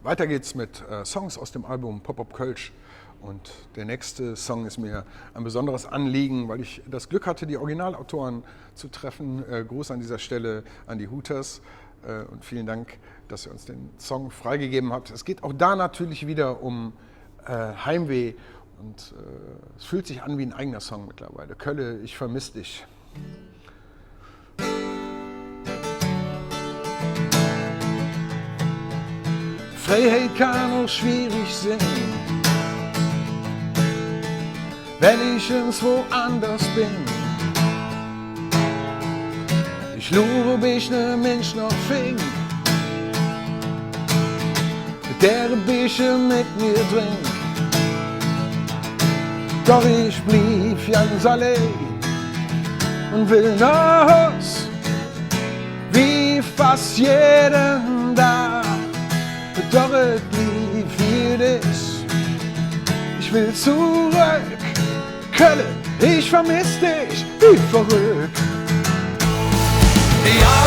Weiter geht's mit Songs aus dem Album Pop-Up Kölsch. Und der nächste Song ist mir ein besonderes Anliegen, weil ich das Glück hatte, die Originalautoren zu treffen. Gruß an dieser Stelle an die Hooters und vielen Dank, dass ihr uns den Song freigegeben habt. Es geht auch da natürlich wieder um Heimweh und es fühlt sich an wie ein eigener Song mittlerweile. Kölle, ich vermiss dich. Freiheit kann auch schwierig sein, wenn ich irgendwo anders bin. Ich lure, ob ich ne Mensch noch fing, der Bische mit mir trinkt. Doch ich blieb ganz allein und will nach Haus, wie fast jeden Tag. Doch es blieb wie das. Ich will zurück, Kölle, ich vermiss dich wie verrückt. Ja.